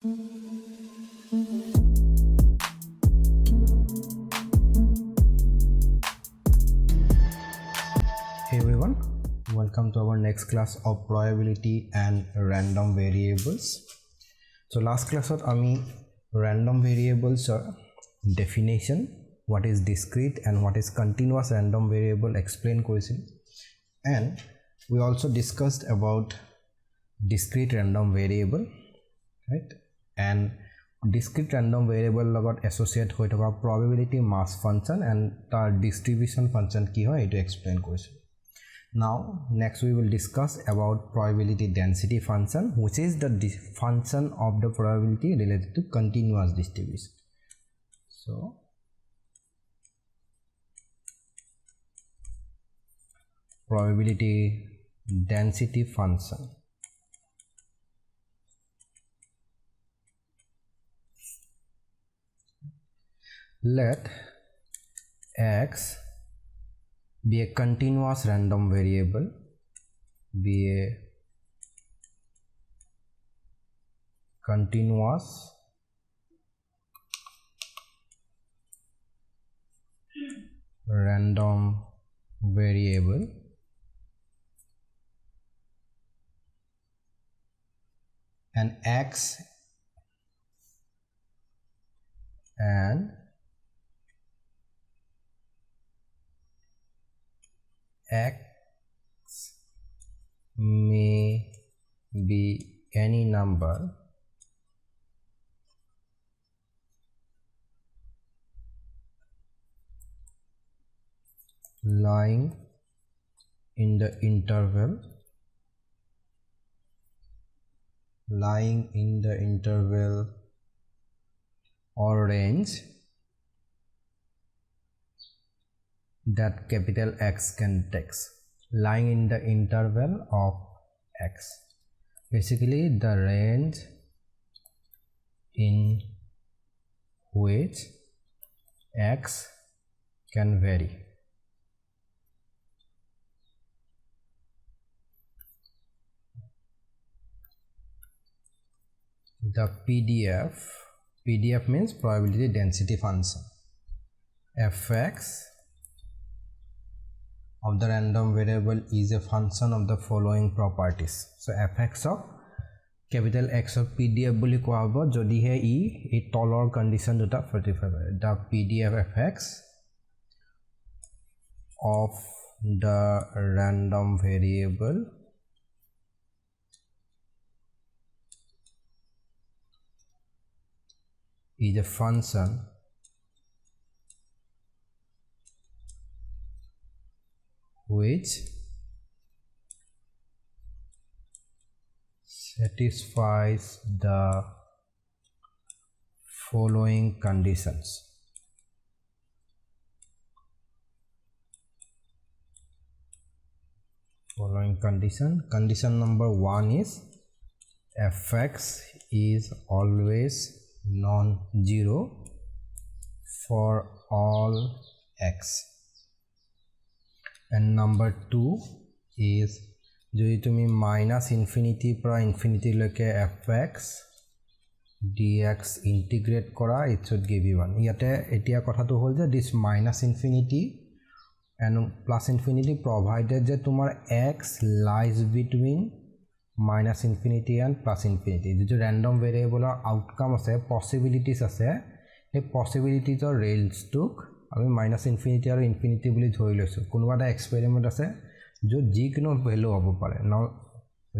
Hey everyone, welcome to our next class of probability and random variables. So last class আমি random variables definition, what is discrete and what is continuous random variable explain কৰিছিল, and we also discussed about discrete random variable, right? And discrete random variable লগত associate হৈ থকা probability mass function and তাৰ distribution function কি হয় এটো explain কৰিছিল. Now next we will discuss about probability density function, which is the function of the probability related to continuous distribution. So probability density function. Let x be a continuous random variable, be a continuous random variable and x may be any number lying in the interval or range that capital X can take. Lying in the interval of X, basically the range in which X can vary. The PDF means probability density function. Fx of the random variable is a function of the following properties. So fx of capital X of PDF বুলি কোৱা হ'ব যদিহে ই এই তলৰ condition দুটা satisfy কৰে. The PDF fx of the random variable is a function which satisfies the following conditions. Condition number 1 is fx is always non-zero for all x, and number 2 is যদি তুমি minus infinity পৰা infinity লৈকে fx dx integrate কৰা, it should give you 1. ইয়াতে এতিয়া কথাটো হ'ল যে this minus infinity and plus infinity provided যে তোমাৰ x lies between minus infinity and plus infinity. जो random variable outcome আছে, possibilities আছে, এই possibilities or range took আমি minus infinity আৰু infinity বুলি ধৰি লৈছো. কোনোবা এটা experiment আছে जो যিকোনো value হ'ব পাৰে. Now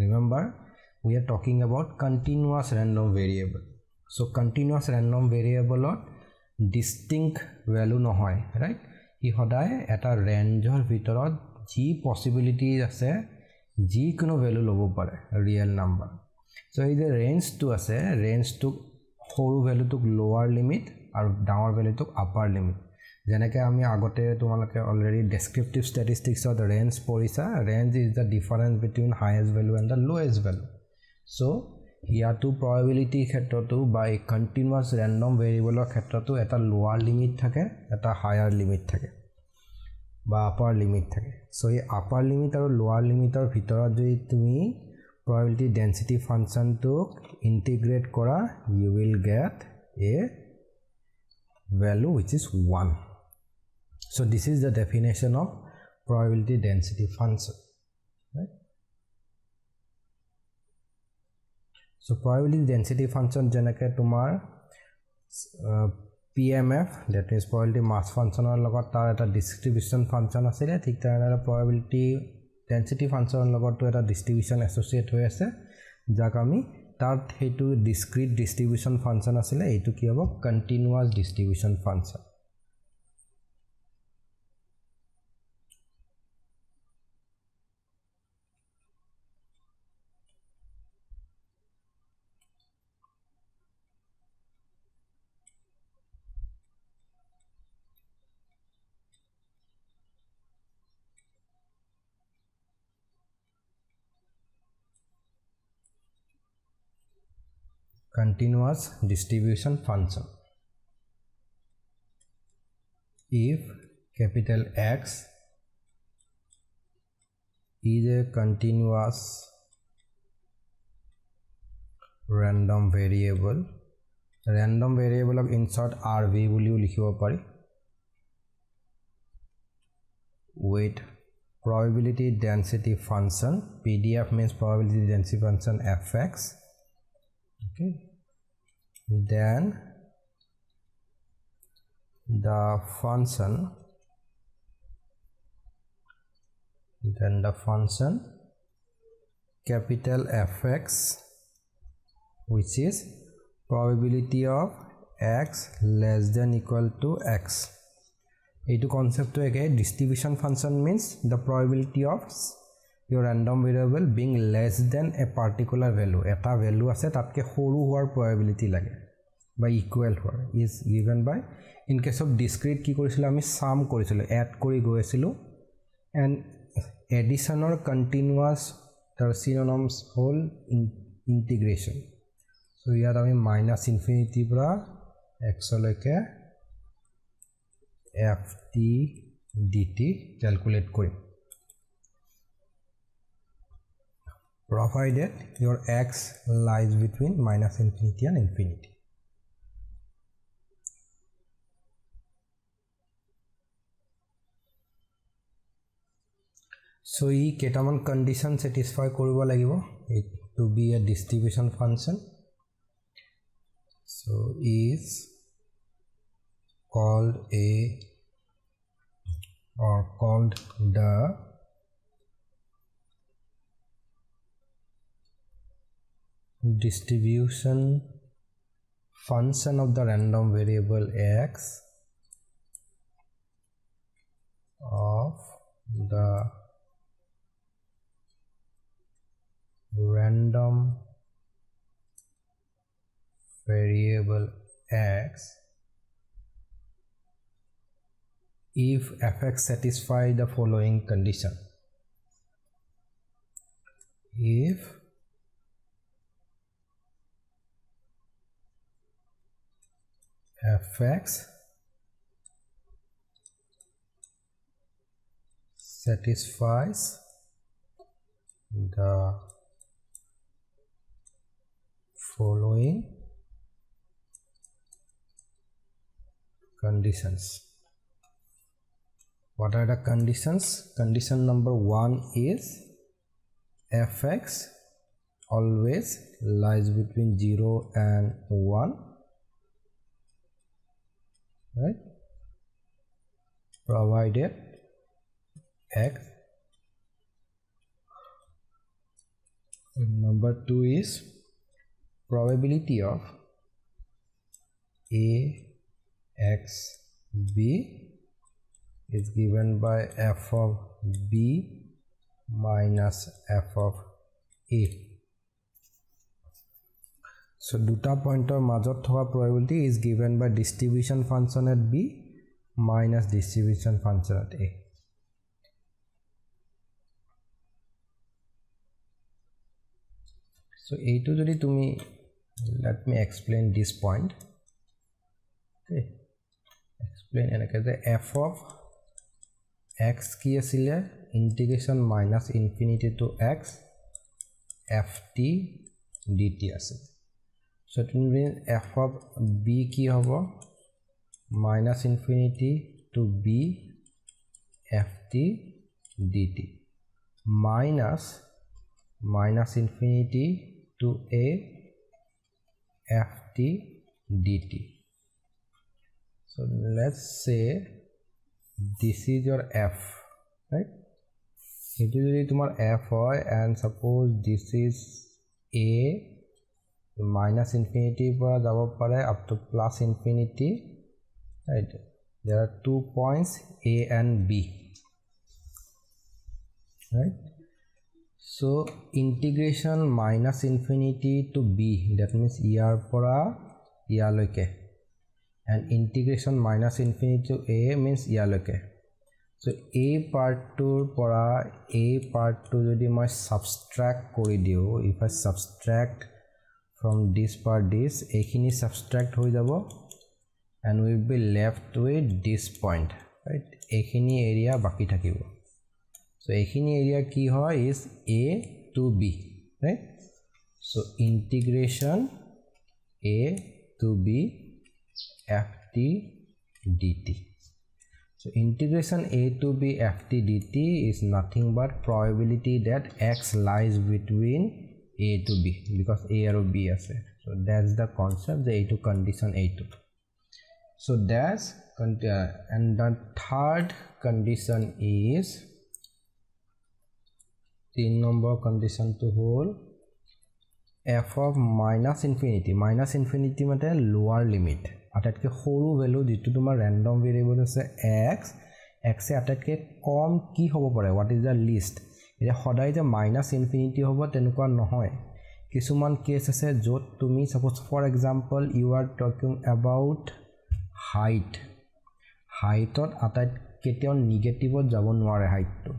remember we are talking about continuous random variable. So continuous random variable distinct value নহয়, right? ই সদায় এটা ৰেঞ্জৰ ভিতৰত যি possibilities আছে যিকোনো ভ্যালু ল'ব পাৰে ৰিয়েল নাম্বাৰ. সো এই যে ৰেঞ্জটো আছে, ৰেঞ্জটো সৰু ভ্যালুটোক লোৱাৰ লিমিট আৰু ডাঙৰ ভ্যালুটোক আপাৰ লিমিট. যেনেকৈ আমি আগতে তোমালোকে অলৰেডি ডেসক্ৰিপটিভ ষ্টেটিষ্টিক্সত ৰেঞ্জ পঢ়িছা. Range is the difference between highest value and the lowest value. So ইয়াতো probability ক্ষেত্ৰতো বা এই কন্টিনিউয়াস ৰেন্ডম ভেৰিয়েবলৰ ক্ষেত্ৰতো এটা লোৱাৰ লিমিট থাকে, এটা হায়াৰ লিমিট থাকে বা আপাৰ লিমিট থাকে. সো এই আপাৰ লিমিট আৰু লোৱাৰ লিমিটৰ ভিতৰত যদি তুমি probability density function to integrate kora, you will get a value which is 1. So this is the definition of probability density function, right? So probability density function jenake tumar PMF, that is probability mass function or logot tar eta distribution function asile, thik tarana probability density function logot to eta distribution associate hoy ase, jak ami tar hetu discrete distribution function asile etu ki hobo continuous distribution function. Continuous distribution function. If capital X is a continuous random variable of insert RV বুলি লিখিব পাৰি, with probability density function, PDF means probability density function fx, okay, then the function capital Fx, which is probability of x less than equal to x. Etu concept to again distribution function means the probability of your random variable being less than a particular value. Eta value ase tatke horu hoar probability lage by equal hoar is given by, in case of discrete ki korisilo ami sum korisilo, add kori goesilu, and addition or continuous tar synonyms whole integration. So here ami minus infinity pra x loke ft dt calculate korim, provided your x lies between minus infinity and infinity. So e ketaman condition satisfy koribo lagibo it to be a distribution function. So is called the distribution function of the random variable x of the random variable x if fx satisfy the following condition. If fx satisfies the following conditions. What are the conditions? Condition number 1 is fx always lies between 0 and 1, right, provided x. And number 2 is probability of a x b is given by f of b minus f of a. So duta pointer majot thoka probability is given by distribution function at b minus distribution function at a. So এইটো যদি তুমি, let me explain this point, okay, explain enake je f of x ki asile integration minus infinity to x ft dt আছে so it means f of b কি হ'ব minus infinity to b ft dt minus infinity to a ft dt so let's say this is your f right it is tomar f hoy and suppose this is a minus infinity pora jabo pare up to plus infinity right there are 2 points a and b right so integration minus infinity to b that means er pora er loke and integration minus infinity to a means er loke so a part to pora a part to jodi moi subtract kori dio if I subtract from this part this ekhini subtract hoi jabo and we will be left with this point right ekhini area baki thakibo so ekhini area ki hoy is a to b right so integration a to b ft dt so integration a to b ft dt is nothing but probability that x lies between a to b because a or b ase so that's the concept the a2 condition a2 so that's and the third condition is 3 number condition to hold f of minus infinity mate lower limit atatke horu value jitu tomar random variable ase x x e atatke kom ki hobo pare what is the least ere hodai je minus infinity hobo tenukwa nohoy kisuman case ase jot tumi suppose for example you are talking about height ot atat ketion negative jabo nware height to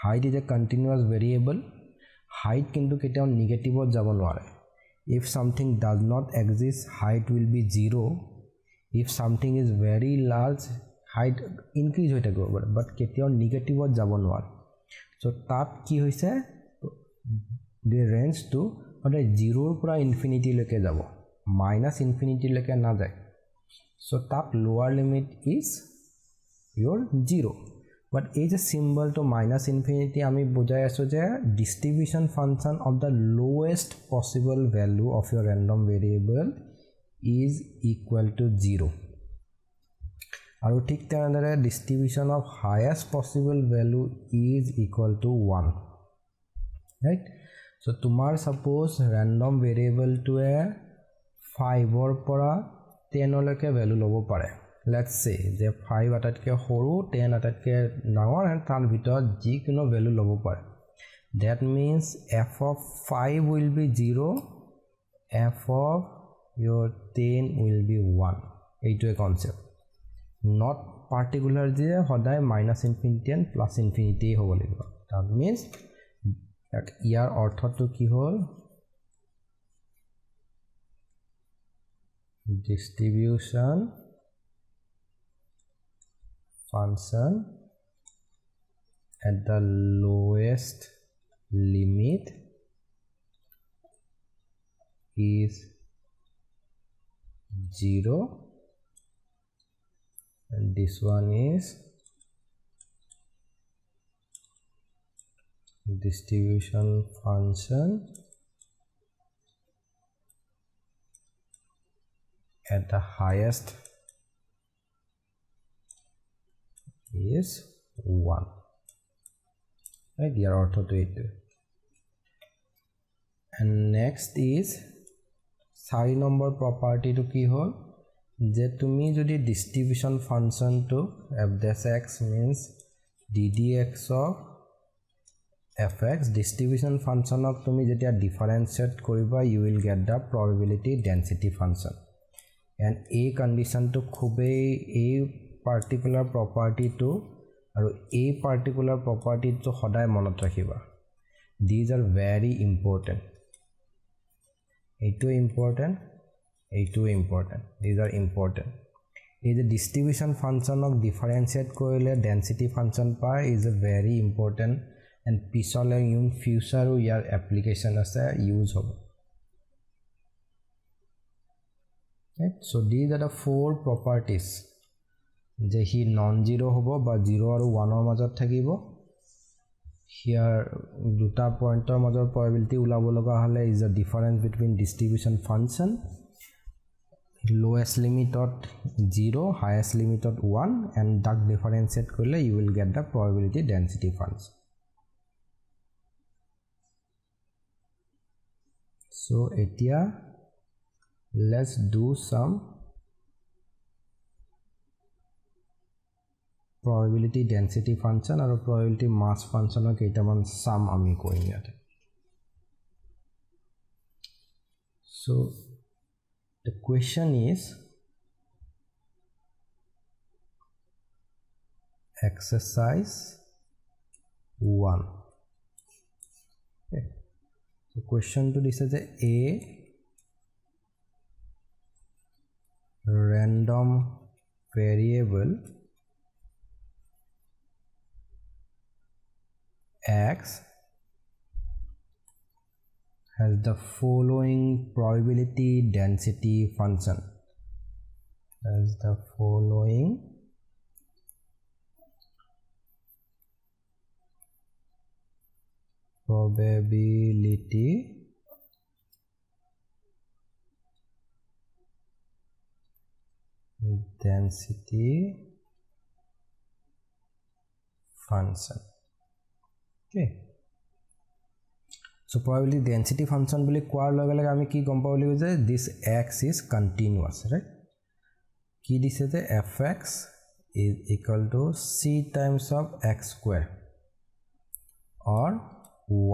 height is a continuous variable height kintu ketion negative jabo nware if something does not exist height will be 0 if something is very large height increase hoite go but ketion negative jabo nware so tat ki hoise the range to ode 0 pura infinity leke jabo minus infinity leke na jay so tat lower limit is your 0 but is a symbol to minus infinity ami bujai aso je distribution function of the lowest possible value of your random variable is equal to 0 aru thik tenadare distribution of highest possible value is equal to 1 right so tumar suppose random variable to a 5 or pora 10 loke value lobo pare let's say je 5 atatke horu 10 atatke dangor and tar bhitor ji kino value lobo pare that means f of 5 will be 0 f of your 10 will be 1 eito a concept not particular je hodai minus infinity and plus infinity hobo lagibo that means that ইয়াৰ অৰ্থটো কি হল distribution function at the lowest limit is 0 and this one is distribution function at the highest is 1 right here ortho to it and next is 4 number property to ki hol je tumi jodi distribution function to f dash x means ddx of fx distribution function of tumi jetia differentiate koriba you will get the probability density function and a condition to khubei a particular property to aru a particular property to hodai monot rakhiba these are very important eito important these are important is a distribution function of differentiate korile density function pi is a very important and পিছলে in ফিউচাৰো year application আছে use হ'ব right so these are the four properties যে হি নন zero হ'ব বা 0 আৰু 1 ৰ মাজত থাকিব here দুটা পইণ্টৰ মাজৰ probability উলাব লগা হলে is the difference between distribution function lowest limit at 0 highest limit at 1 and that differentiate korle you will get the probability density function so etia let's do some probability density function or probability mass function or keitaman sum ami koim yate so the question is exercise 1 okay so question to this is a random variable x has the following probability density function as the following probability density function okay so probability density function boli koar loge loge ami ki gom paboli je this x is continuous right ki dise je fx is equal to c times of x square or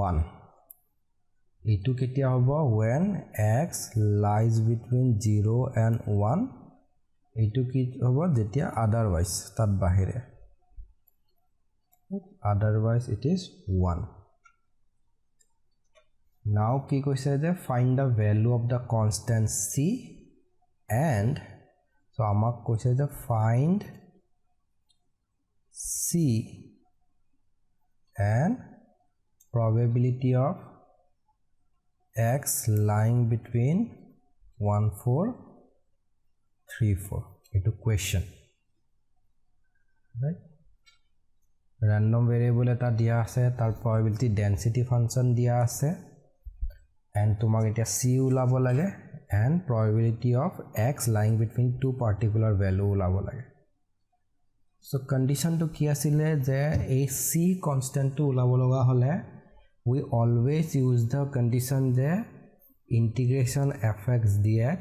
1 etu ketia hobo when x lies between 0 and 1 etu ki hobo jetia otherwise tat bahire otherwise it is 1 now ki koise je find the value of the constant c and so amak koise je find c and probability of x lying between 1 4 3 4 into question right random variable eta dia ase tar probability density function dia ase and tumak eta c ulabo lage and probability of x lying between two particular value ulabo lage so condition to ki asile je a c constant to ulabo loga hole we always use the condition je integration fx dx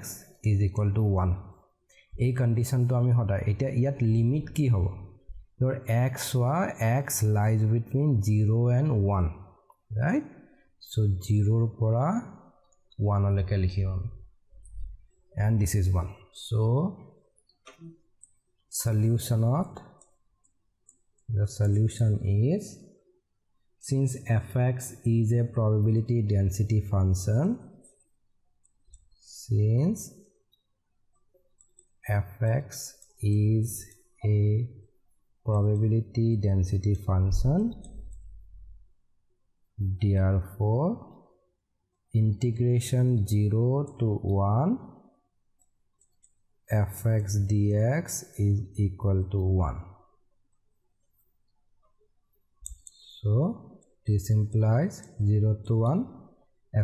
is equal to 1 a condition to ami hoda eta yat limit ki hobo your x lies between 0 and 1 right so 0 pora 1 leke likhim and this is 1 so the solution is since fx is a probability density function since fx is a probability density function therefore integration 0 to 1 fx dx is equal to 1 so this implies 0 to 1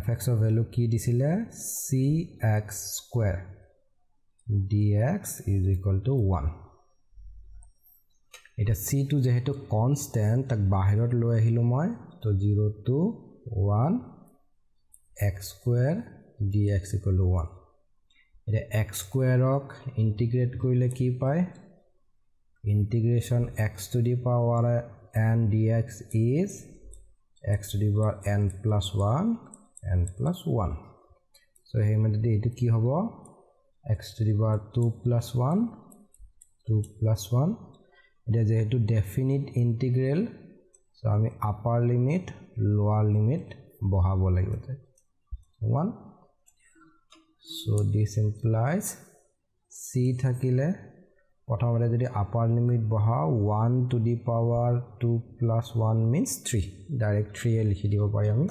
fx of value ki disile cx square dx is equal to 1 এটা c2 যেহেতু constant তাক বাহিৰত লৈ আহিলো মই তো 0 to 1 x square dx equal to 1 এটা x square ok integrate কৰিলে কি পায় integration x to the power n dx is x to the power n plus 1 n plus 1 so he method etu ki hobo x to the power 2 plus 1 2 plus 1 it is a definite integral so ami upper limit lower limit bohabo lagibote 1 so this implies c thakile প্ৰথমতে যদি upper limit বহা 1 to the power 2 plus 1 means 3 direct 3 এ লিখি দিব পাৰি আমি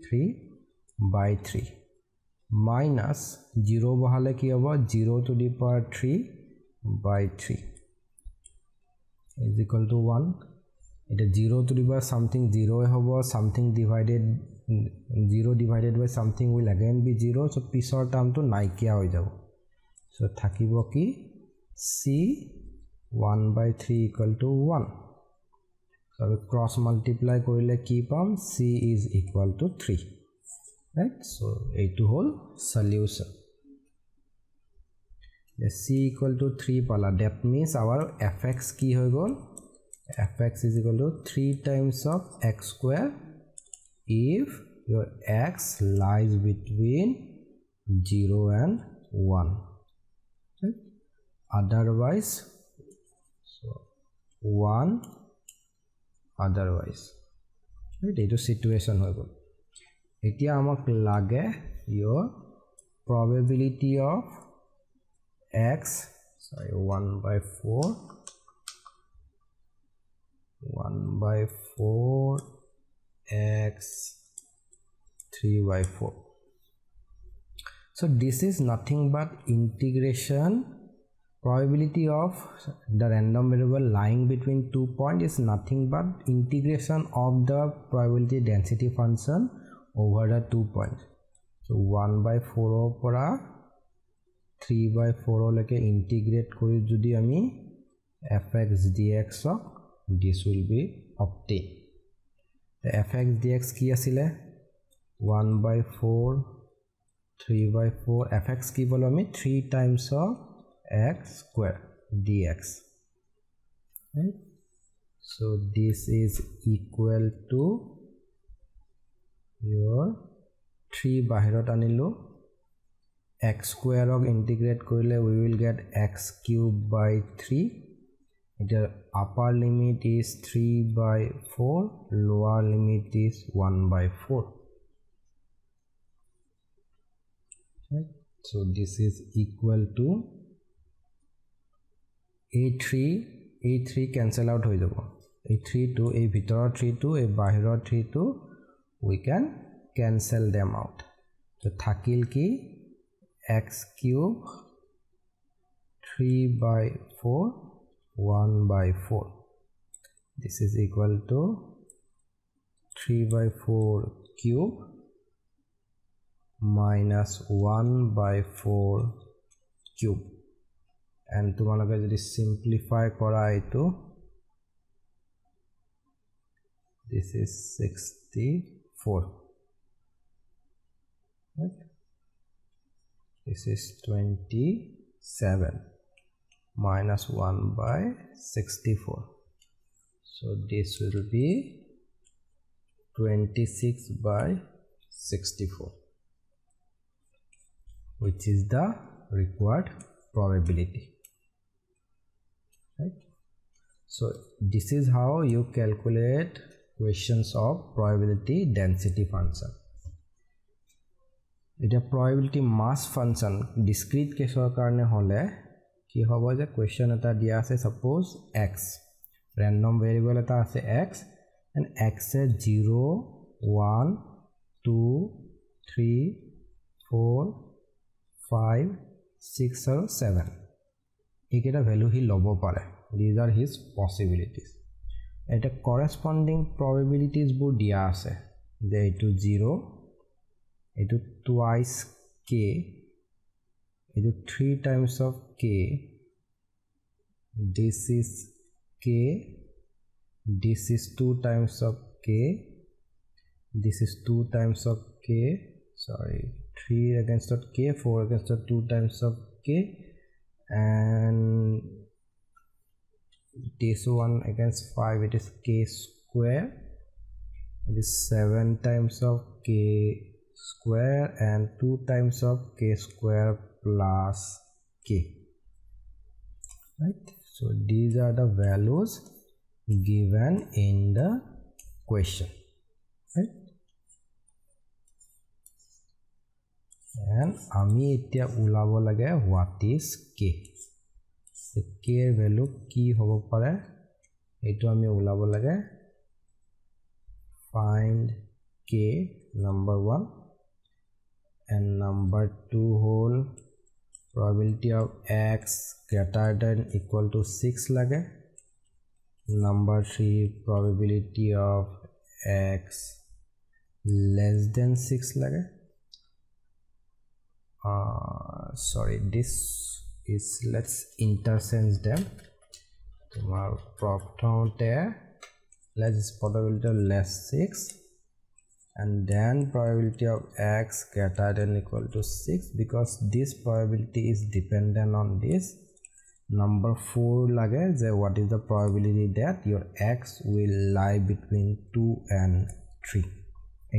3 by 3 minus 0 বহালে কি হ'ব 0 to the power 3 by 3 is equal to 1 এটা 0 to the power something 0 এ হ'ব something divided 0 divided by something will again be 0 so পিছৰ টাৰ্মটো নাইকিয়া হৈ যাব so থাকিব কি c 1 by 3 equal to 1 so cross multiply কৰিলে কি পাম c is equal to 3 right so এইটো হল solution the c equal to 3 pala that means our fx কি হৈ গল fx is equal to 3 times of x square if your x lies between 0 and 1 right? Otherwise so 1 otherwise right এইটো situation হৈ গল এতিয়া আমাক লাগে your probability of x sorry 1 by 4 1 by 4 x 3 by 4 so this is nothing but integration probability of the random variable lying between 2 points is nothing but integration of the probability density function over the 2 points so 1 by 4 পৰা 3 by 4 লৈকে integrate কৰি যদি আমি fx dx this will be obtained the fx dx কি আছিলে 1 by 4 3 by 4 fx কি বলো আমি 3 times of x square dx right so this is equal to your 3 বাহিৰত আনিলো x square of integrate কৰিলে we will get x cube by 3 the upper limit is 3 by 4 lower limit is 1 by 4 right so this is equal to a3 cancel out হৈ যাব a3 to a ভিতৰৰ 3 to a বাহিৰৰ 3 to we can cancel them out so থাকিল কি x cube 3 by 4 1 by 4 this is equal to 3 by 4 cube minus 1 by 4 cube and তোমালোকে যদি simplify কৰা এইটো this is 64 right this is 27 minus 1 by 64 so this will be 26 by 64 which is the required probability right so this is how you calculate questions of probability density function এটা probability mass function discrete কেছৰ কাৰণে হলে কি হ'ব যে question এটা দিয়া আছে suppose x random variable এটা আছে x and x is 0 1 2 3 4 5 6 or 7 এইকেইটা ভ্যালু হি লব পাৰে these are his possibilities এটা corresponding probabilities বোৰ দিয়া আছে যে এটো 0 এটো twice k edu 3 times of k this is k this is 2 times of k this is 2 times of k sorry 3 against of k 4 against of 2 times of k and this one against 5 it is k square it is 7 times of k square and 2 times of k square plus k right so these are the values given in the question right and ami etia ulabo lage what is k k এর value কি হ'ব পাৰে এটো আমি ওলাব লাগে find k number 1 and number 2 whole probability of x greater than equal to 6 lage number 3 probability of x less than 6 lage sorry this is let's interchange them tomar prothomte let's probability of less 6 and then probability of x greater than equal to 6 because this probability is dependent on this number 4 lage je what is the probability that your x will lie between 2 and 3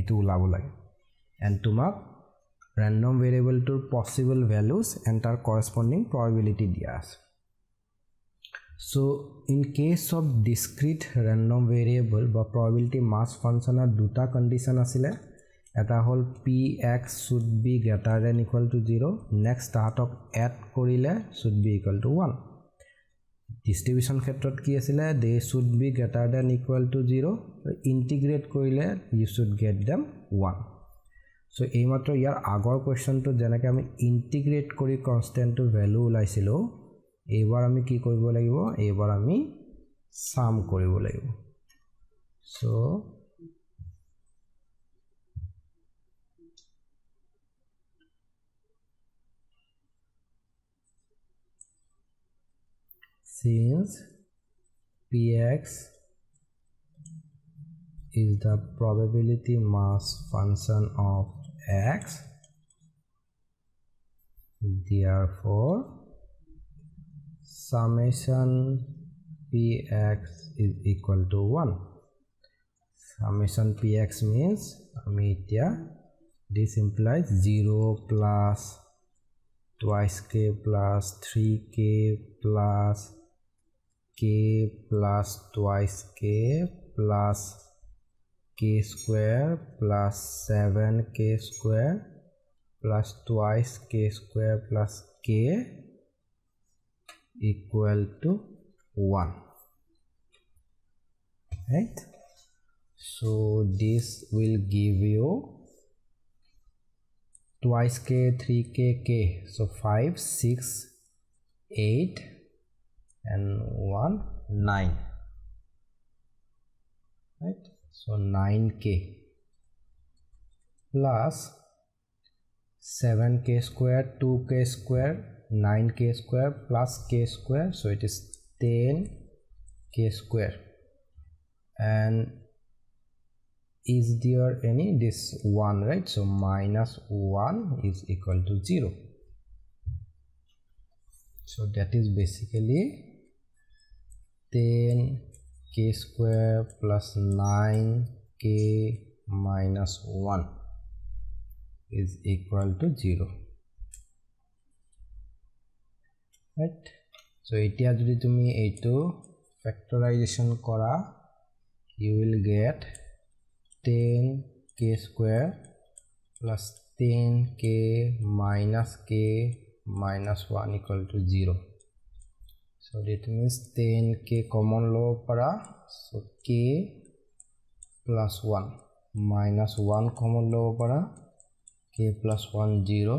etu ulabo lage and tumak random variable to possible values and tar corresponding probability dia ase so in case of discrete random variable বা probability mass function er duta condition asile eta hol px should be greater than equal to 0 next tahatok add korile should be equal to 1 distribution khetrot ki asile they should be greater than equal to 0 integrate korile you should get them 1 so ei matro yar agor question to janake ami integrate kori constant to value ulaisilo এবাৰ আমি কি কৰিব লাগিব এবাৰ আমি সাম কৰিব লাগিব so since px is the probability mass function of x therefore summation px is equal to 1 summation px means amitia this implies 0 plus twice k plus 3k plus k plus twice k plus k square plus 7k square plus twice k square plus k equal to 1 right so this will give you twice k 3k k so 5 6 8 and 1 9 right so 9k plus 7k square 2k square 9k square plus k square so it is 10k square and is there any this 1 right so minus 1 is equal to 0 so that is basically 10k square plus 9k minus 1 is equal to 0 right so etia jodi tumi eto factorization kora you will get 10k square plus 10k minus k minus 1 equal to 0 so that means 10k common law para so k plus 1 minus 1 common law para k plus 1 0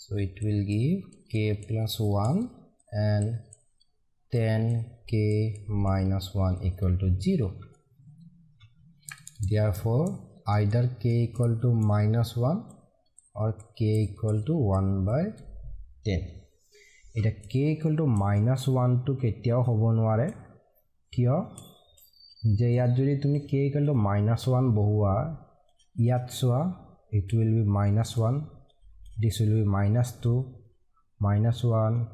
so it will give k plus 1 and 10k minus 1 equal to 0 therefore either k equal to minus 1 or k equal to 1 by 10 eta k equal to minus 1 to ketiao hobo nware kiyo je yat jodi tumi k equal to minus 1 bohua yat soa it will be minus 1 this will be minus 2 minus 1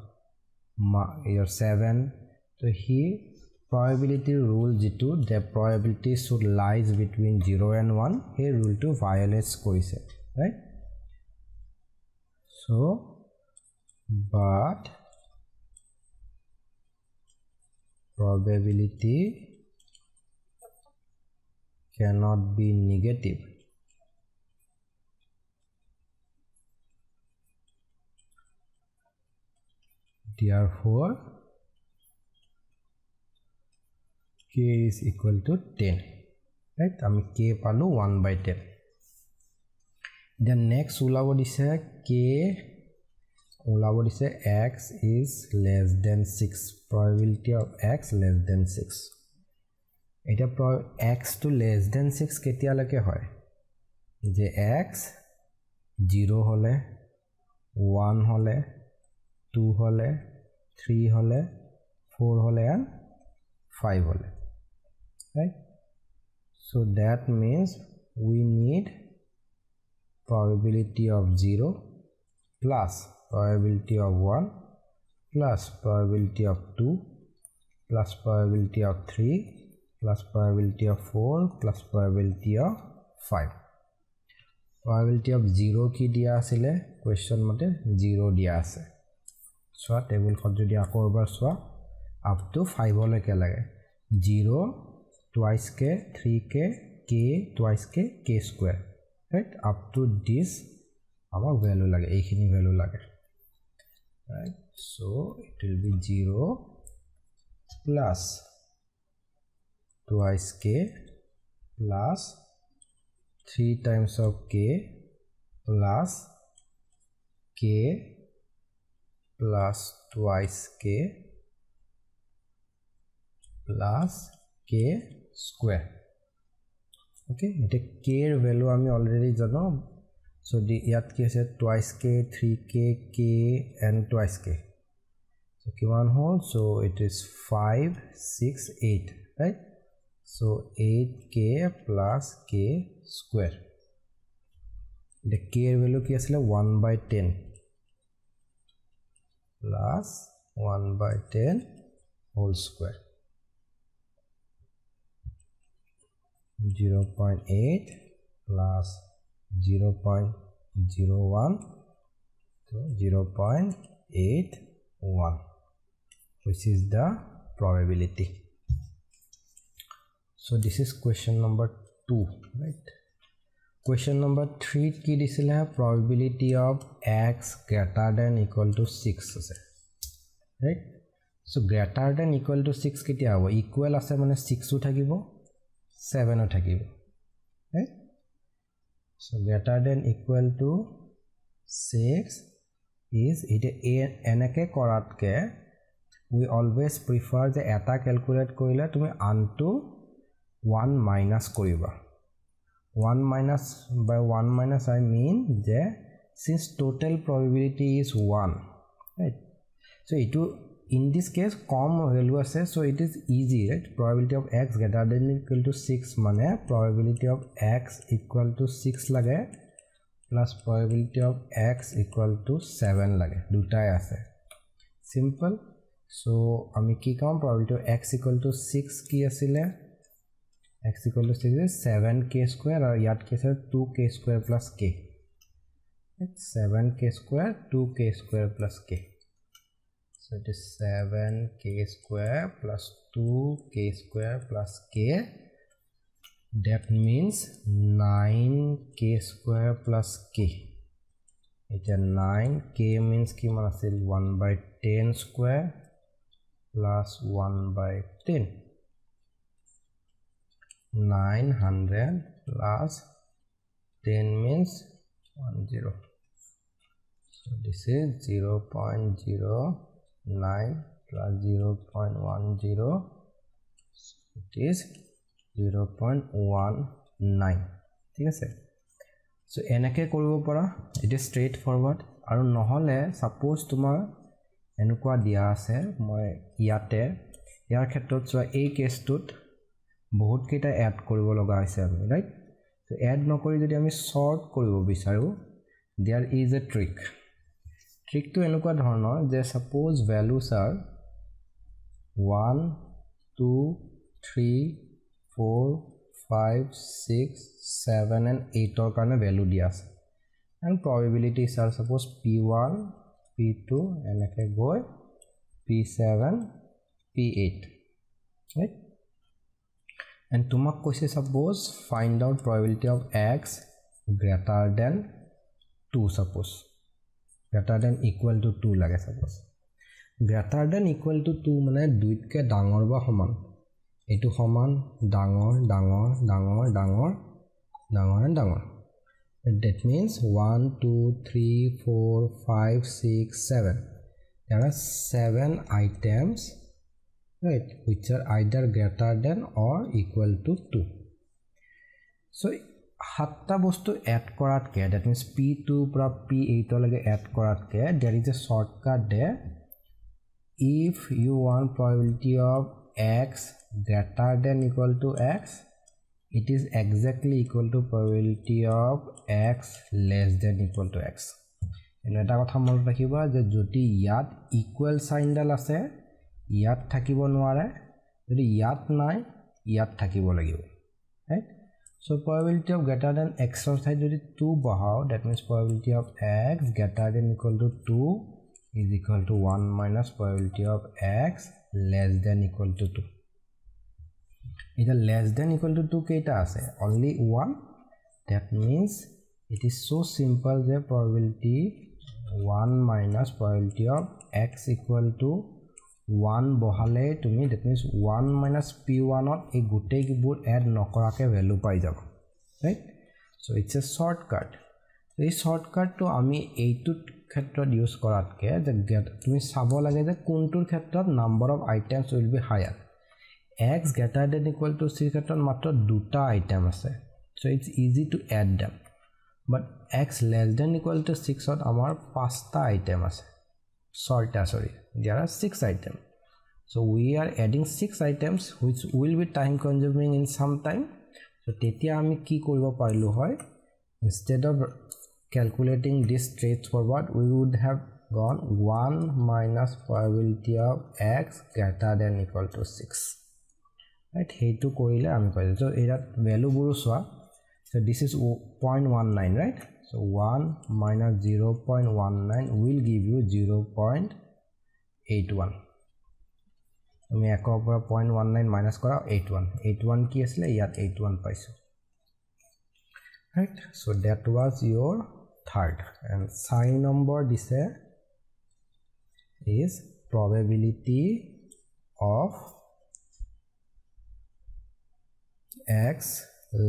your 7 so here probability rule jitu the probability should lies between 0 and 1 here rule to violates korise right so but probability cannot be negative therefore k is equal to 10 right ami k palu 1/10 then next ulabo dise k ulabo dise x is less than 6 probability of x less than 6 eta x to less than 6 ketia lake hoy je x 0 hole 1 hole 2 hole 3 hole 4 hole and 5 hole right so that means we need probability of 0 plus probability of 1 plus probability of 2 plus probability of 3 plus probability of 4 plus probability of 5 probability of 0 ki dia asile question mate 0 dia ase so table khot jodi akorbar so up to 5 leke lage 0 twice k 3k k twice k k square right up to this our value lage ekhini value lage right so it will be 0 plus twice k plus 3 times of k plus k plus twice k plus k square okay the k value ami already jano so the yat ke ase twice k 3k k and twice k so kiman hol so it is 5 6 8 right so 8k plus k square the k value ki asile 1/10 plus 1/10 whole square 0.8 plus 0.01 so 0.81 which is the probability so this is question number 2 right question number 3 ki disile probability of x greater than equal to 6 ase right so greater than equal to 6 ketia hobo equal ase mane 6 u thakibo 7 o thakibo right so greater than equal to 6 is it enake koratke we always prefer the eta calculate korile tumi antu 1 minus koriba 1 minus by 1 minus I mean the since total probability is 1 right so it in this case com value ase so it is easy right probability of x greater than equal to 6 mane probability of x equal to 6 lage plus probability of x equal to 7 lage dutai ase simple so ami ki kam probability of x equal to 6 ki asile x equal to 6 is 7k square or yat ke se 2k square plus k it's 7k square 2k square plus k so it is 7k square plus 2k square plus k that means 9k square plus k it is 9k means ki man asil 1/10 square plus 1/10 900 plus 10 means 10 so this is 0.09 plus 0.10 so it is 0.19 ঠিক আছে so enake koribo para it is straight forward aru nohole suppose tumar enukwa dia ase moi yate yar khetrot so ei case tut বহুত কেটা add কৰিব লগা আছে আমি right so add নকৰি যদি আমি sort কৰিব বিচাৰো there is a trick to এনেকুৱা ধৰণৰ যে suppose values are 1 2 3 4 5 6 7 and 8 or কাৰণে value দিয়া আছে and probabilities are suppose p1 p2 এনেকে গৈ p7 p8 right and tumak koise suppose find out probability of x greater than 2 suppose greater than equal to 2 lage suppose greater than equal to 2 মানে দুইতকে ডাঙৰ বা সমান এটো সমান ডাঙৰ ডাঙৰ ডাঙৰ ডাঙৰ ডাঙৰ and ডাঙৰ that means 1 2 3 4 5 6 7 there are 7 items right which are either greater than or equal to 2 so hatta bostu add korat ke that means p2 pra p8 lage add korat ke there is a shortcut there if you want probability of x greater than equal to x it is exactly equal to probability of x less than equal to x eno eta kotha mon rakhiba je joti yat equal sign dal ase yat thakibo nware jodi yat nai yat thakibo lagibo right so probability of greater than x or side jodi 2 bahao that means probability of x greater than equal to 2 is equal to 1 minus probability of x less than equal to 2 it is less than equal to 2 keita ase only 1 that means it is so simple the probability 1 minus probability of x equal to 1 bohale tumi that means 1 minus p1 ot ei gutei kibur add nokorake value pai jabo right so it's a shortcut ei shortcut to ami eitut khetrot use koratke the get tumi sabo lage je kuntur khetrot number of items will be higher x greater than equal to c khetrot matro duta item ase so it's easy to add them but x less than equal to 6 ot amar 5 item ase sorry there are 6 items so we are adding 6 items which will be time consuming in some time so tetia ami ki koribo parilu hoy instead of calculating this straightforward we would have gone 1 minus probability of x greater than equal to 6 right hetu korile ami pai so era value buru swa so this is 0.19 right so 1 minus 0.19 will give you 0.81 আমি ekor pora 0.19 minus kora 81 ki asle yat 81 paisu right so that was your third and sign number this is probability of x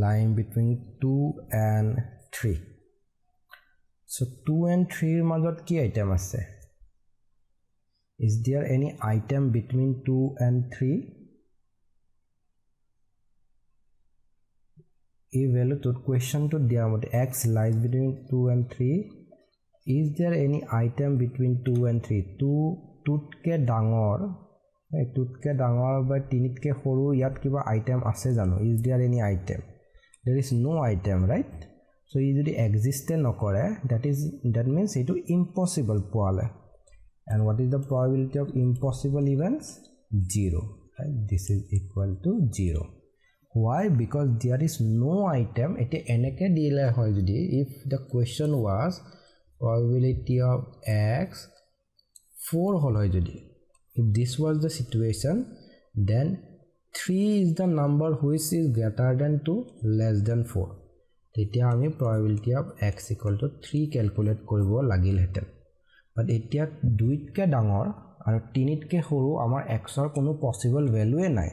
lying between 2 and 3 so 2 and 3 er majot ki item ase is there any item between 2 and 3 a value to question to diamond x lies between 2 and 3 is there any item between 2 and 3 2 ke dangor tutke dangor ba tinitke horu yat kiba item ase jano is there any item there is no item right so is it exist nokore that means it is impossible poale and what is the probability of impossible events 0 right this is equal to 0 why because there is no item ete eneke dile hoy jodi if the question was probability of x 4 hol hoy jodi if this was the situation then 3 is the number which is greater than 2 less than 4 tetia ami probability of x equal to 3 calculate koribo lagil heten but etia 2 ke dangor aru 3 ke horu amar x or kono possible value e nai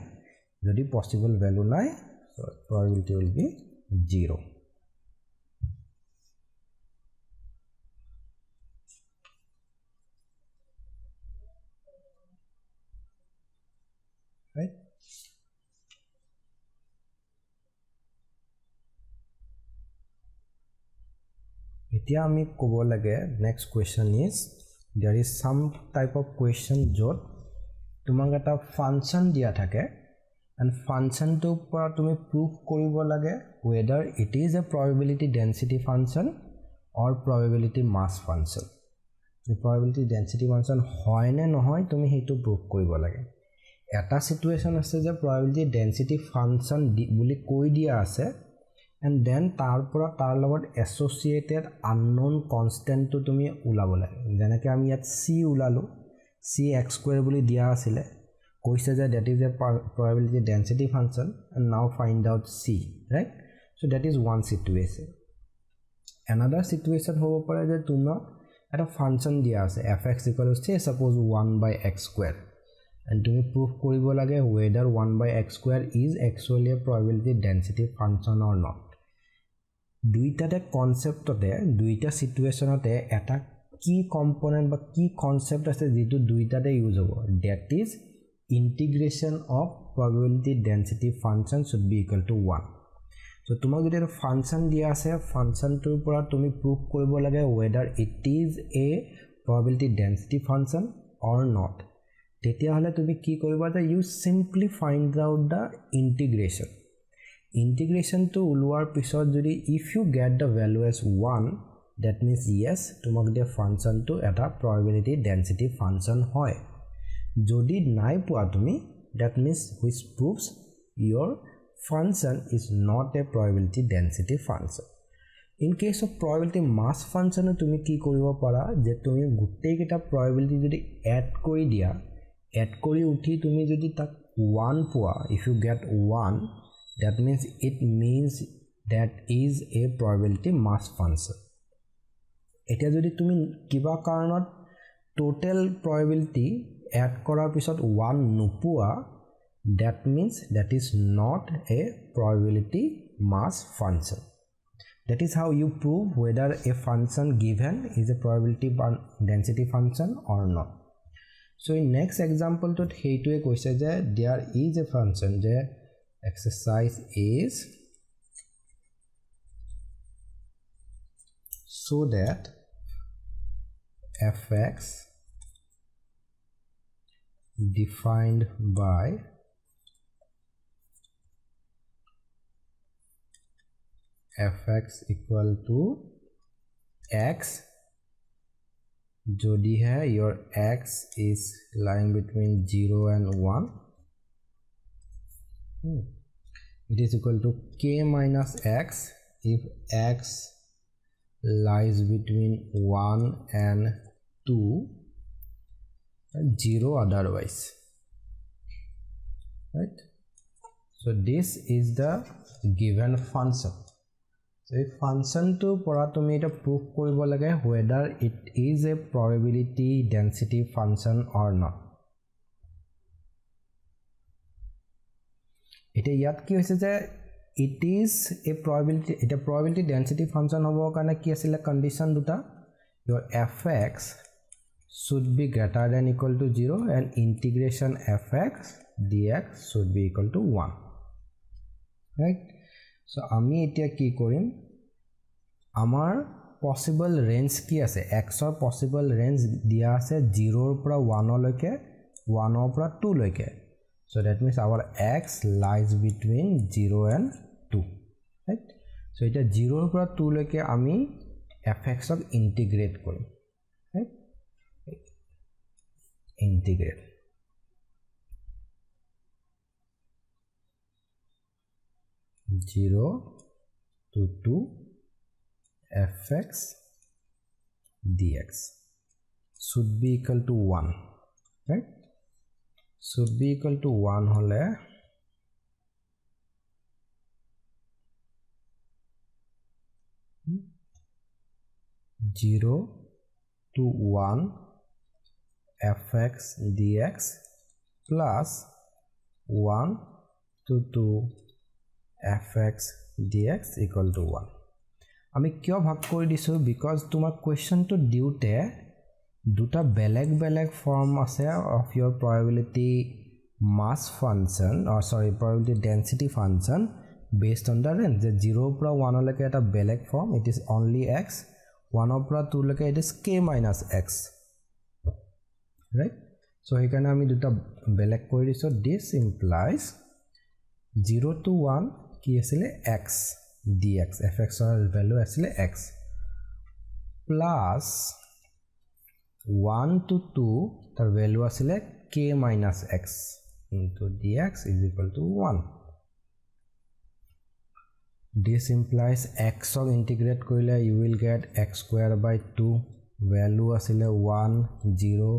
jodi possible value nai so probability will be 0 right etia ami kobo lage next question is there is some type of question jot tumang eta function dia thake and function to pora tumi proof koribo lage whether it is a probability density function or probability mass function the probability density function hoy ne nohoy tumi hetu proof koribo lage eta situation ase je probability density function buli koi dia ase and then tar pora tar logot associated unknown constant to tumi ulabo lage janake ami yat c ulalu c x square buli dia asile koise je that is a probability density function and now find out c right so that is one situation another situation hobo pare je tuma এটা function দিয়া আছে fx equals to suppose 1 by x square and তুমি proof কৰিব লাগে whether 1 by x square is actually a probability density function or not দুইটাতে কনসেপ্টতে দুইটা সিচুয়েশনতে এটা কি কম্পোনেন্ট বা কি কনসেপ্ট আছে যেটো দুইটাতে ইউজ হ'ব that is integration of probability density function should be equal to 1 so তোমাক যদি এটা ফাংশন দিয়া আছে ফাংশনটোৰ পৰা তুমি প্রুফ কৰিব লাগে whether it is a probability density function or not তেতিয়া হলে তুমি কি কৰিবা যে you simply find out the integration to উলোৱাৰ পিছত যদি if you get the value as 1 that means yes তোমাক দিয়া ফাংশনটো এটা probability density function হয় যদি নাই পোৱা তুমি that means which proves your function is not a probability density function in case of probability mass function তুমি কি কৰিব পাৰা যে তুমি গুটেই কেটা probability যদি add কৰি দিয়া add কৰি উঠি তুমি যদি তাক 1 পোৱা if you get 1 that means that is a probability mass function এটা যদি তুমি কিবা কাৰণত total probability add কৰাৰ পিছত 1 নোপোৱা that means that is not a probability mass function that is how you prove whether a function given is a probability density function or not so in next example to heituwe koise je there is a function je exercise is so that fx defined by fx equal to x jodi hai your x is lying between 0 and 1 it is equal to k minus x if x lies between 1 and 2 and 0 otherwise right so this is the given function so if function to pora tumi eta proof koribo lage whether it is a probability density function or not eta yat ki hoise je it is a probability density function hobo karone ki asile condition duta your fx should be greater than equal to 0 and integration fx dx should be equal to 1 right so ami etia ki korim amar possible range ki ase x or possible range dia ase 0 r pura 1 loike 1 r pura 2 loike so that means our x lies between 0 and 2 right so eta 0 r pura 2 loike ami fx ok integrate korim right integrate 0 to 2 fx dx should be equal to 1 right should be equal to 1 hole 0 to 1 fx dx plus 1 to 2 fx dx equal to 1 আমি কিয় ভাগ কৰি দিছো because তোমাৰ question to diute দুটা বেলেগ form আছে of your probability mass function or sorry probability density function based on the range the 0 পৰা 1 লৈকে এটা বেলেগ form it is only x 1 পৰা 2 লৈকে it is k minus x right so হেকাৰণে আমি দুটা বেলেগ কৰি দিছো this implies 0 to 1 কি আছিল x dx fx or value আছিল x plus 1 to 2 tar value আছিল k minus x into dx is equal to 1 this implies x of integrate korile you will get x square by 2 value আছিল 1 0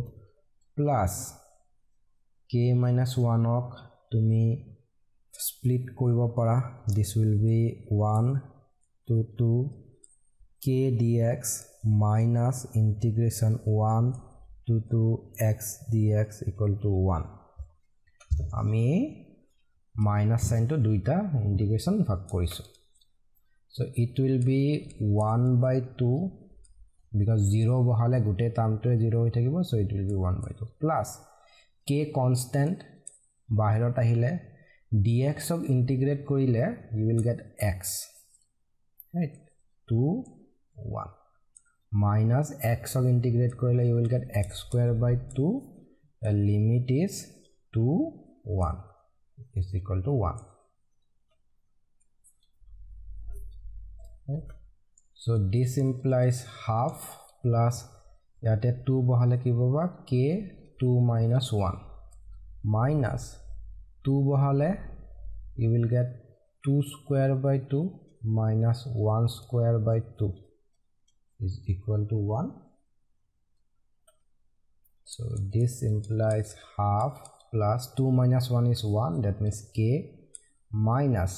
plus k minus 1 ok tumi split koribo para this will be 1 to 2 k dx minus integration 1 to 2x dx equal to 1 আমি minus sign to দুইটা integration ভাগ কৰিছো so it will be 1 by 2 because 0 বহালে গুটে টার্মটো 0 হৈ থাকিব so it will be 1 by 2 plus k constant বাহিৰত আহিলে dx of integrate কৰিলে you will get x right 2 1 minus x of integrate কৰিলে you will get x square by 2 the limit is 2 1 is equal to 1 right so this implies half plus yate 2 bahale ki boba k 2 minus 1 minus 2 bahale you will get 2 square by 2 minus 1 square by 2 is equal to 1 so this implies half plus 2 minus 1 is 1 that means k minus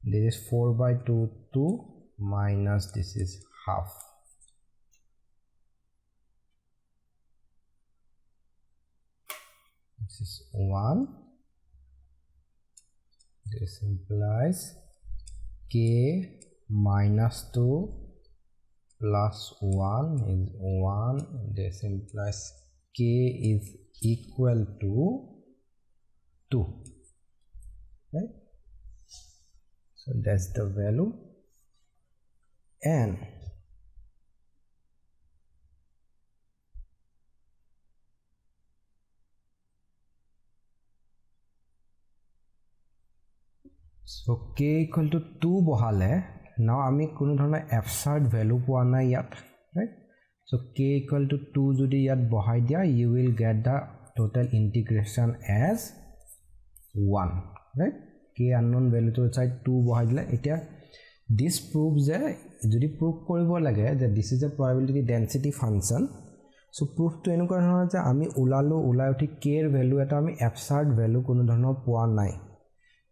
this is 4 by 2 2 minus this is half this is 1 this implies k minus 2 plus 1 is 1 this implies k is equal to 2 right so that's the value and so k equal to 2 বহালে now আমি কোনো ধৰণৰ absurd value পোৱা নাই ইয়াত right so k equal to 2 যদি ইয়াত বহাই দিয়া you will get the total integration as 1 right k unknown value to side 2 বহাই দিলে এতিয়া this proves যে যদি prove কৰিব লাগে যে this is a probability density function so proof to এনেকুৱা ধৰণৰ যে আমি উলাই উঠি k এর value এটা আমি absurd value কোনো ধৰণৰ পোৱা নাই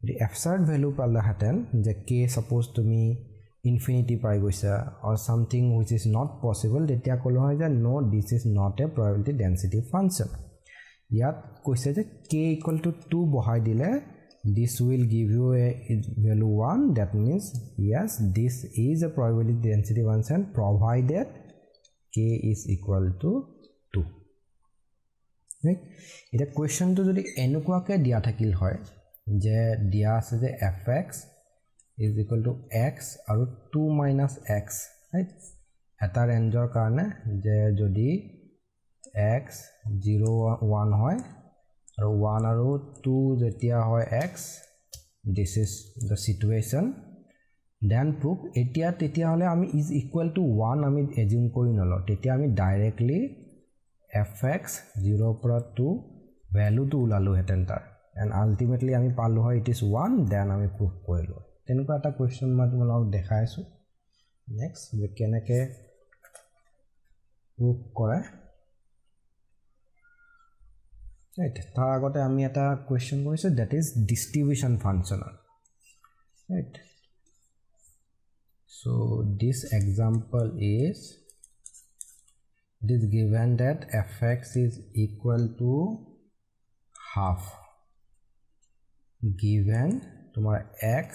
the absurd value পালে হাতেন যে k suppose তুমি infinity পাই গৈছা or something which is not possible তেতিয়া কলো হয় যে no this is not a probability density function ইয়াত কৈছে যে k equal to 2 বহাই দিলে this will give you a value 1 that means yes this is a probability density function provided k is equal to 2 right এটা question to যদি এনেকুৱাকে দিয়া থাকিল হয় যে দিয়া আছে যে fx is equal to x আৰু 2 minus x right এটা ৰেঞ্জৰ কাৰণে যে যদি x 0 1 হয় আৰু 1 আৰু 2 যেতিয়া হয় x this is the situation then proof তেতিয়া হলে আমি is equal to 1 আমি assume কৰি নলো তেতিয়া আমি directly fx 0 পৰা 2 value to উলালো হেতেন তাৰ and ultimately আমি পালো হয় it is 1 then আমি proof কৰিলো তেনেকুৱা এটা question মই তোমালোকক দেখাইছো next যে কেনেকে proof কৰে right তাৰ আগতে আমি এটা question কৰিছো that is distribution function right so this example is it is given that fx is equal to half given tomorrow x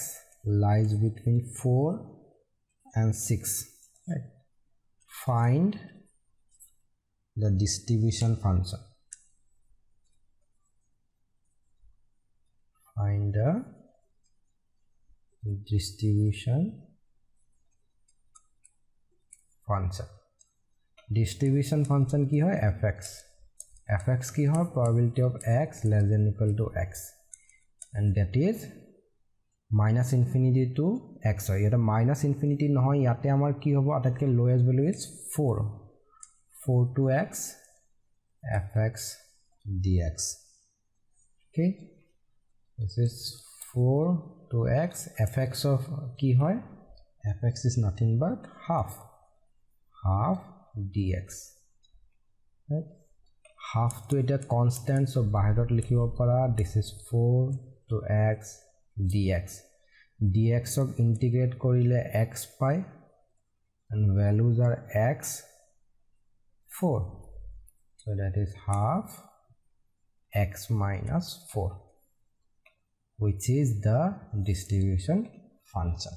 lies between 4 and 6 right find the distribution function find the distribution function distribution function ki hoy fx ki hoy probability of x less than equal to x and that is minus infinity to x hoy eta minus infinity nohoy yate amar ki hobo atatke lowest value is 4 to x fx dx okay this is 4 to x fx of ki hoy fx is nothing but half dx right half to eta constant so bahirot likhibo para this is 4 to x dx of integrate korile x pi and values are x 4, so that is half x minus 4, which is the distribution function.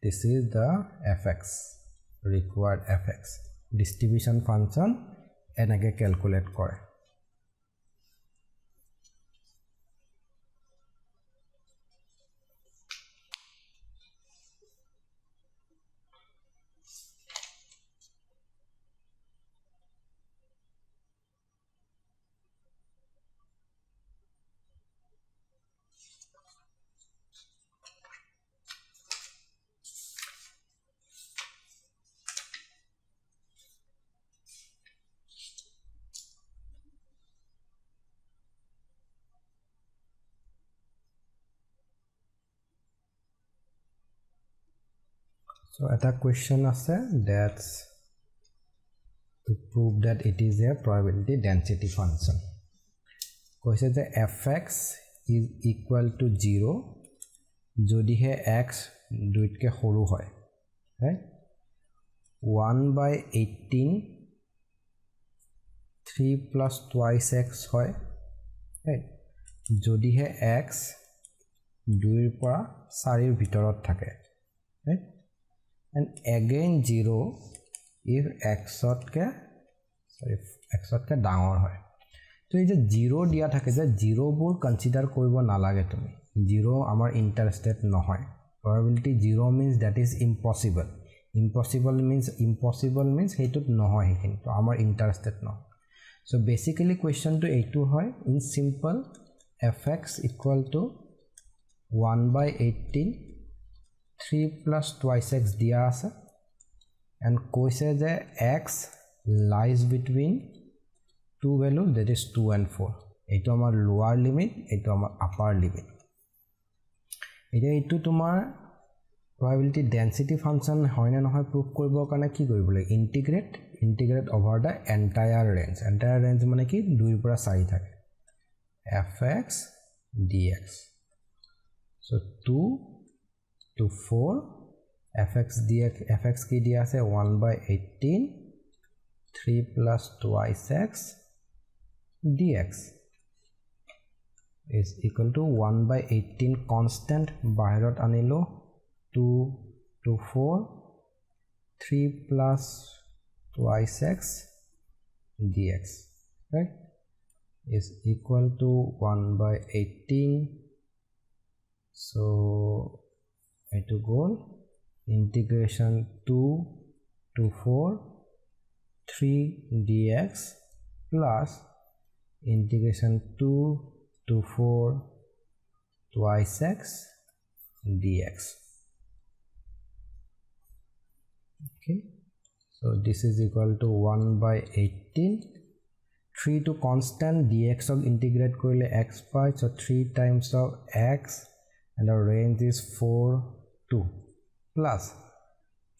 This is the fx, required fx. Distribution function enake calculate kore. So at a question ase, that's to prove that it is a probability density function. Koise je fx is equal to 0 jodi he x duit ke horu hoy, right? 1/18 3 plus twice x hoy, right? Jodi he x 2 ir pora 4 ir bitorot thake, right? And again 0 if x ke dangor hoy. So ei je 0 dia thake je 0 bur consider koribo na lage tumi. 0 amar interested no hoy. Probability 0 means that is impossible. Impossible means hetut no hoy hekin. To amar interested no. So basically question to a2 hoy in simple fx equal to 1/18 3 plus twice x dia ase, and koise je x lies between two values, that is 2 and 4. Eto amar lower limit, eto amar upper limit. Eto tumar probability density function hoy na nohoy prove koribo karone ki koribo lage, integrate over the entire range. Entire range mane ki 2 ir pora 4 thake, fx dx. So 2 to 4 fx dx, fx ki dia ase 1/18 3 plus twice x dx is equal to 1/18 constant bahirot anilo 2 to 4 3 plus twice x dx, right, is equal to 1/18. So to goal integration 2 to 4 3 dx plus integration 2 to 4 twice x dx. Okay, so this is equal to 1/18. 3 to constant dx of integrate korile x pi, so 3 times of x and the range is 4 2 plus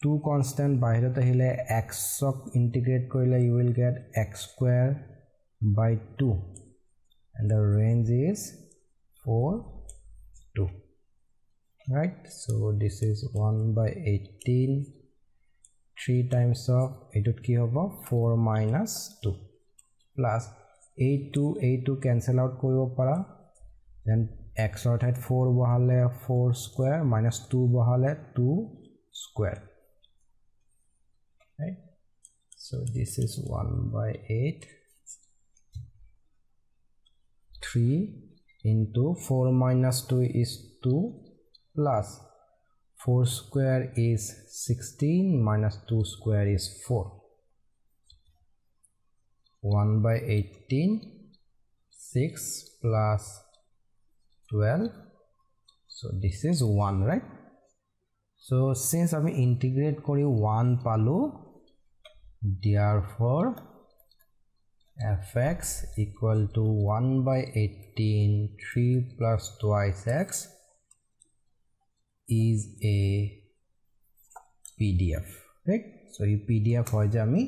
2 constant bahirot ahile x of integrate korile you will get x square by 2 and the range is 4 2, right? So this is 1/18 3 times of etut ki hobo 4 minus 2 plus 8 2 cancel out koribo para, then x or hat 4 bahale 4 square minus 2 bahale 2 square, right? So this is 1/8 3 into 4 minus 2 is 2 plus 4 square is 16 minus 2 square is 4. 1/18 6 plus 12, so this is 1, right? So since আমি integrate kori 1 palu, therefore fx equal to 1/18 3 plus twice x is a PDF, right? So এই PDF hoy je ami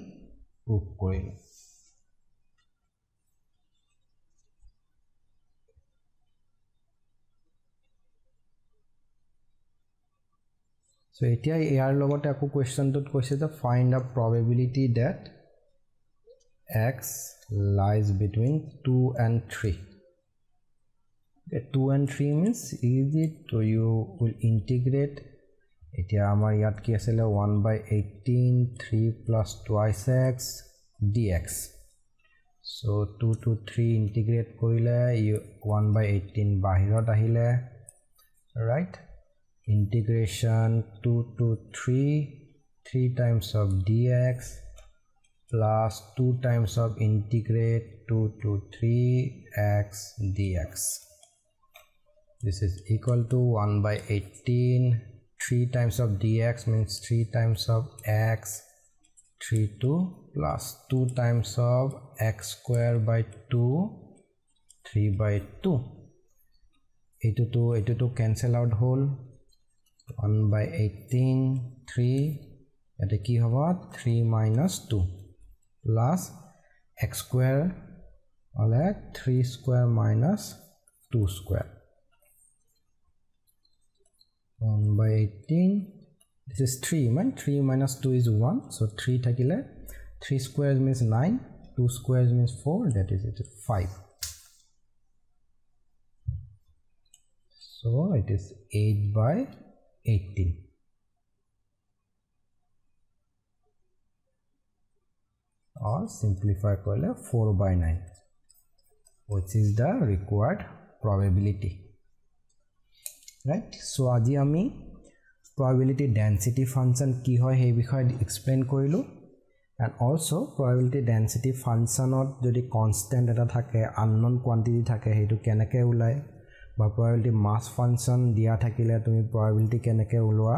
prove korilo. So etia air logote aku question tot koise the find a probability that x lies between 2 and 3. Okay, 2 and 3 means easy, so you will integrate. Etia amar yat ki asile 1/18 3 plus twice x dx. So 2 to 3 integrate korile you 1/18 bahirot ahile, right? Integration 2 to 3 times of dx plus 2 times of integrate 2 to 3 x dx. This is equal to 1/18. 3 times of dx means 3 times of x 3 2 plus 2 times of x square by 2 3/2. 82 cancel out whole. 1/18 3 ete ki hobo 3 minus 2 plus x square ole 3 square minus 2 square. 1/18 this is 3 man 3 minus 2 is 1, so 3 thakile 3 squares means 9, 2 squares means 4, that is it 5. So it is 8/18 or simplify korle 4/9, which is the required probability, right? So aji ami probability density function ki hoy he bikhoy explain korilu, and also probability density function ot jodi constant eta thake unknown quantity thake hetu kenake ulai, বা probability mass function দিয়া থাকিলে তুমি probability কেনেকে উলোৱা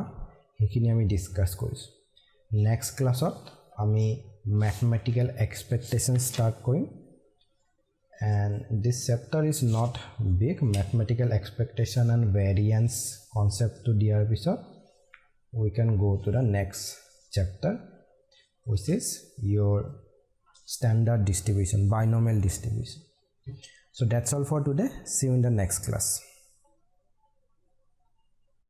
হেখিনি আমি discuss কৰিছো। Next ক্লাছত আমি mathematical expectation start Karim, and this chapter is not big. Mathematical expectation and variance concept to diar pisot we can go to the next chapter, which is your standard distribution, binomial distribution. So that's all for today. See you in the next class.